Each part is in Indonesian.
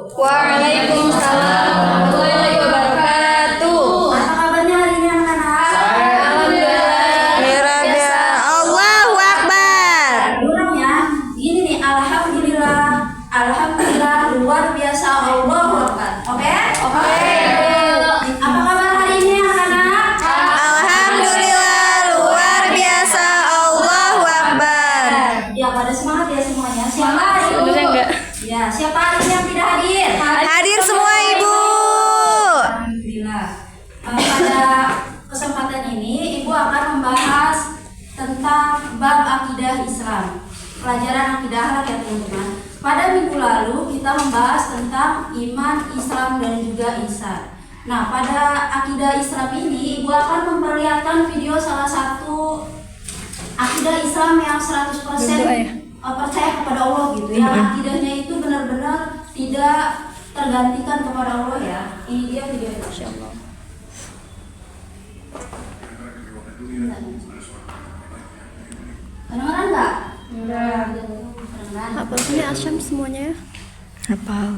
Waalaikumsalam warahmatullahi wabarakatuh. Apa kabarnya hari ini anak-anak? Alhamdulillah. Allahu Akbar. Ulang ya. Gini nih, alhamdulillah. Alhamdulillah luar biasa, Allahu Akbar. Oke? Oke. Apa kabar hari ini anak-anak? Alhamdulillah luar biasa. Allahu Akbar. Ya, pada semangat ya semuanya. Siapa? Sebenarnya enggak. Ya, siapa hari ini yang tidak hadir? Hadir semua Ibu. Alhamdulillah. Pada kesempatan ini Ibu akan membahas tentang bab akidah Islam. Pelajaran akidah ya teman-teman. Pada minggu lalu kita membahas tentang iman, Islam dan juga ihsan. Nah, pada akidah Islam ini Ibu akan memperlihatkan video salah satu akidah Islam yang 100% percaya kepada Allah gitu ya. Akidahnya itu benar-benar tidak tergantikan kepada Allah ya. Ini dia videonya. Insyaallah. Kedengeran nggak? Enggak. Kedengeran. Hafalnya Asyam semuanya ya? Hafal.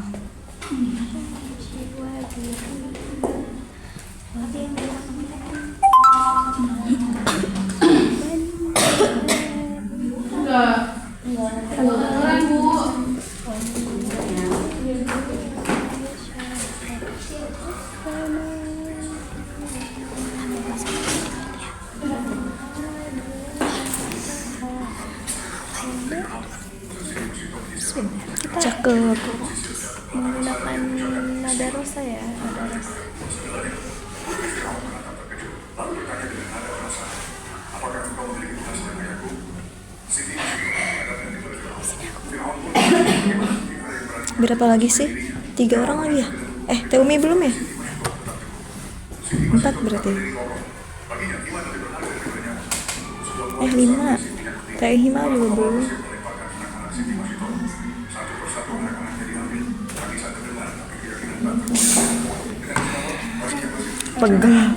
Cakep. Menggunakan nada rosa ya, nada rosa. Berapa lagi sih? 3 orang lagi ya? Teh Umi belum ya? 4 berarti. 5. Teh Hima juga belum. Pegang.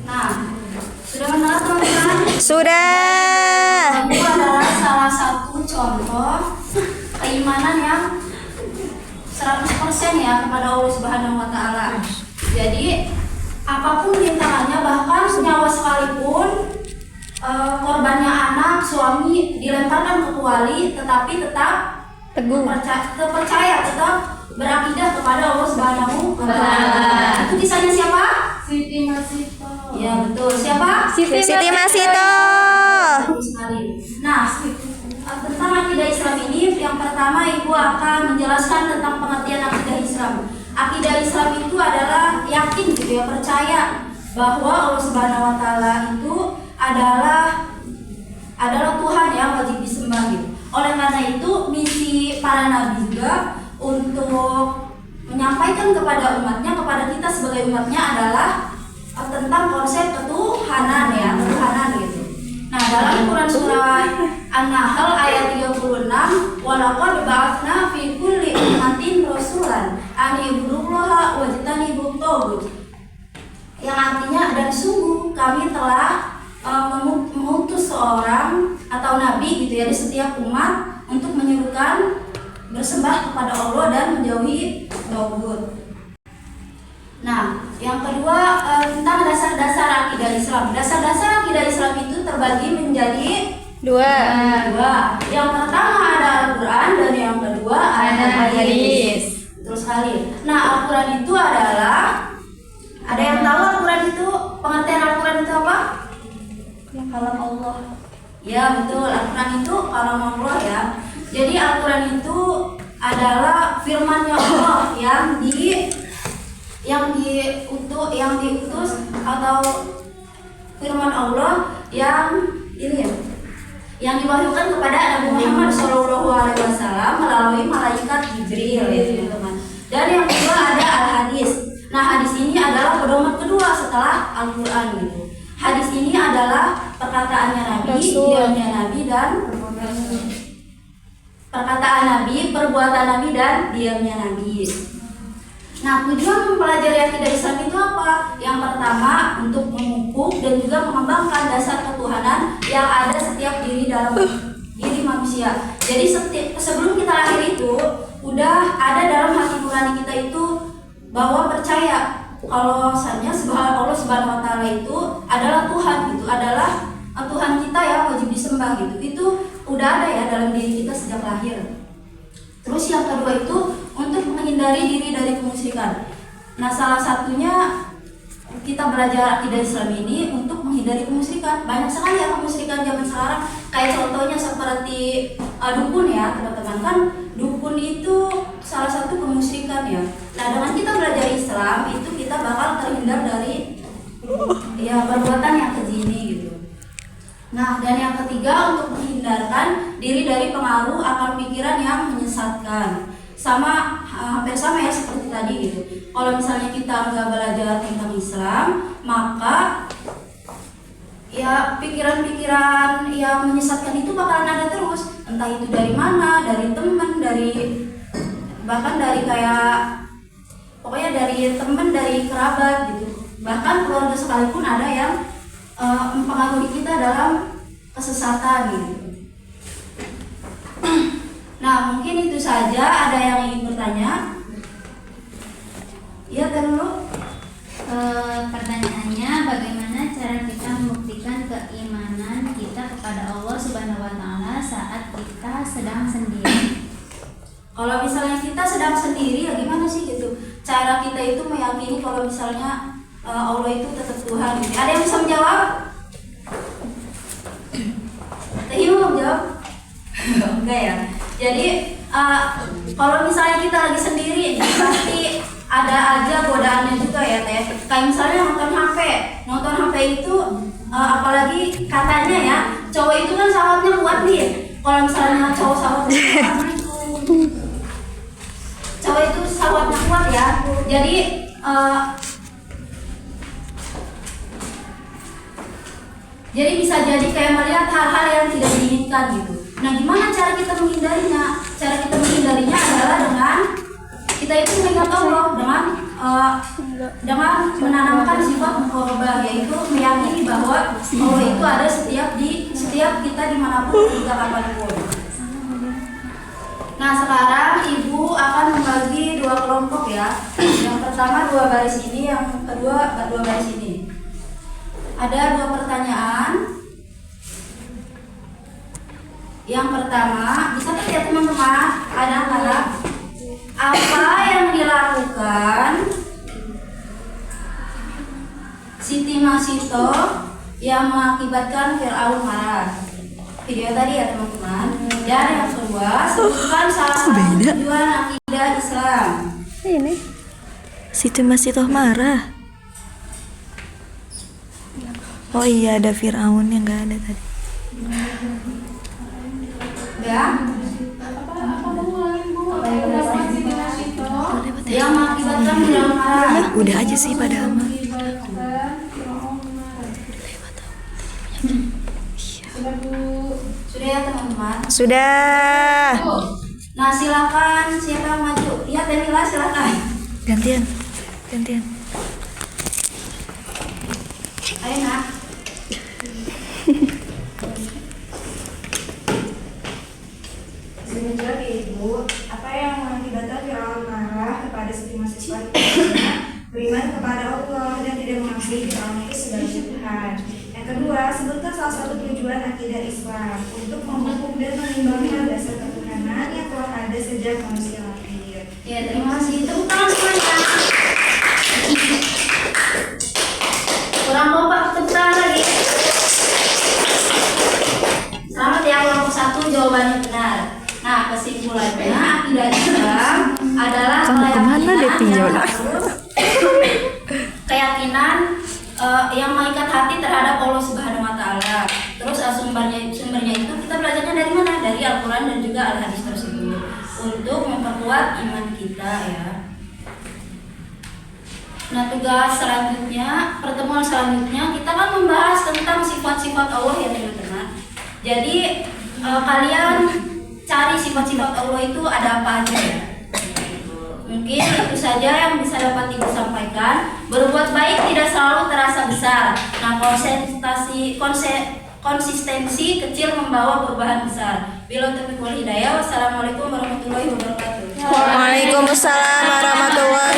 Nah, sudah mengenal teman-teman? Sudah. Itu adalah salah satu contoh keimanan yang 100% ya kepada Allah Subhanahu wa taala. Jadi apapun rintangannya, bahkan nyawa sekalipun, korbannya anak, suami dilemparkan ke kuali, tetapi tetap Teguh. terpercaya, tetap berakidah kepada Allah Subhanahu wa taala. Itu kisahnya siapa? Siti Masito. Ya betul. Siapa? Siti Masito. Bagus sekali. Nah, tentang akidah Islam ini, yang pertama Ibu akan menjelaskan tentang pengertian akidah Islam. Akidah Islam itu adalah yakin gitu ya, percaya bahwa Allah Subhanahu wa taala itu adalah Tuhan yang wajib disembah gitu. Oleh karena itu, misi para nabi juga untuk menyampaikan kepada umatnya, kepada kita sebagai umatnya adalah tentang konsep ketuhanan ya, ketuhanan gitu. Nah, dalam Quran surah An-Nahl ayat 36, walaqad ba'atsna fi kulli ummatin rasulan an ibudullaha wajtanibut taghut. Yang artinya, dan sungguh kami telah mengutus seorang atau nabi gitu ya di setiap umat untuk menyuruhkan bersembah kepada Allah dan menjauhi taghut. Nah, yang kedua tentang dasar-dasar akidah Islam. Dasar-dasar akidah Islam itu terbagi menjadi dua. Yang pertama ada Al-Quran dan yang kedua ada hadis. Betul sekali. Nah, Al-Quran itu adalah, ada yang tahu Al-Quran itu, pengertian Al-Quran itu apa? Kalam Allah. Ya betul, Al-Quran itu kalam Allah ya. Jadi Al-Quran itu adalah firman-Nya Allah yang diutus atau firman Allah yang ini ya, yang diwahyukan kepada Nabi Muhammad SAW melalui malaikat Jibril ya teman-teman. Dan yang kedua ada Al-Hadis. Nah, hadis ini adalah pedoman kedua setelah Al-Quran gitu. Hadis ini adalah perkataannya Nabi, diamnya Nabi dan perkataan Nabi, perbuatan Nabi dan diamnya Nabi. Nah, tujuan mempelajari akidah Islam itu apa? Yang pertama, untuk memupuk dan juga mengembangkan dasar ketuhanan yang ada setiap dalam diri manusia. Jadi sebelum kita lahir itu udah ada dalam hati nurani kita itu bahwa percaya kalau bahwasanya Allah Subhanahu wa taala itu adalah Tuhan gitu, adalah Tuhan kita yang wajib disembah gitu. Itu udah ada ya dalam diri kita sejak lahir. Terus yang kedua itu untuk menghindari diri dari kemusyrikan. Nah, salah satunya kita belajar akidah Islam ini untuk menghindari kemusyrikan. Banyak sekali ya kemusyrikan zaman sekarang. Kayak contohnya seperti dukun ya, teman-teman, kan dukun itu salah satu kemusyrikan ya. Nah, dengan kita belajar Islam itu kita bakal terhindar dari ya perbuatan yang keji ini gitu. Nah, dan yang ketiga untuk menghindarkan diri dari pengaruh akal pikiran yang menyesatkan. Sama hampir sama ya seperti tadi gitu. Kalau misalnya kita nggak belajar tentang Islam, maka ya pikiran-pikiran yang menyesatkan itu bakalan ada terus. Entah itu dari mana, dari teman, bahkan dari kayak pokoknya dari teman, dari kerabat gitu. Bahkan keluarga sekalipun ada yang mempengaruhi kita dalam kesesatan gitu. Nah, mungkin itu saja. Ada yang ingin bertanya? Iya, dulu. Pertanyaannya, bagaimana cara kita membuktikan keimanan kita kepada Allah Subhanahu wa taala saat kita sedang sendiri? Kalau misalnya kita sedang sendiri ya gimana sih gitu? Cara kita itu meyakini kalau misalnya Allah itu tetap Tuhan gitu. Ada yang bisa menjawab? Tadi mau menjawab? Enggak ya. Jadi kalau misalnya kita lagi sendiri pasti ada aja godaannya juga ya Teh. Kayak misalnya nonton HP itu apalagi katanya ya cowok itu kan syahwatnya kuat nih. Kalau misalnya cowok syahwatnya cowok itu syahwatnya kuat ya. Jadi bisa jadi kayak melihat hal-hal yang tidak diinginkan gitu. Nah, gimana cara kita menghindarinya? Cara kita menghindarinya adalah dengan kita itu mengingat Allah dengan menanamkan sifat mukharabah, yaitu meyakini bahwa Allah itu ada setiap kita dimanapun juga kapanpun. Nah, sekarang Ibu akan membagi dua kelompok ya. Yang pertama 2 baris ini, yang kedua 2 baris ini. Ada 2 pertanyaan. Yang pertama, bisa ya teman-teman, anak-anak, apa yang dilakukan Siti Masito yang mengakibatkan Fir'aun marah? Video tadi ya teman-teman. Dan yang kedua, sebutkan salah satu tujuan akidah Islam. Ini Siti Masito marah. Oh iya, ada Fir'aun yang gak ada tadi. Ya. Yang mengakibatkan Fir'aun marah. Udah aja sih padahal mah. Sudah ya teman-teman? Sudah. Nah, silakan siapa yang maju? Iya, Temila silakan. Gantian. Ayo nak. Menjawab Ibu, apa yang mengakibatkan Fir'aun marah kepada Siti Masito beriman kepada Allah dan tidak mengakui Fir'aun itu sebagai Tuhan. Yang kedua, sebutkan salah satu tujuan akidah Islam untuk memupuk dan mengembangkan dasar ketuhanan yang telah ada sejak manusia lahir. Ya, terima kasih. Tepuk tangan semuanya. Kurang kompak, tepuk tangan lagi. Selamat ya, kelompok 1 jawabannya benar. Nah, kesimpulannya akidah Islam adalah keyakinan yang mengikat hati terhadap Allah Subhanahu wa taala. Terus sumbernya itu kita belajarnya dari mana? Dari Al-Qur'an dan juga Al-Hadis tersebut untuk memperkuat iman kita ya. Nah, tugas selanjutnya, pertemuan selanjutnya kita akan membahas tentang sifat-sifat Allah ya teman-teman. Jadi kalian cari sifat-sifat Allah itu ada apa aja ya. Mungkin itu saja yang bisa dapat Ibu sampaikan. Berbuat baik tidak selalu terasa besar. Nah, konsistensi kecil membawa perubahan besar. Bila taufiq wal hidayah. Wassalamualaikum warahmatullahi wabarakatuh. Waalaikumsalam warahmatullahi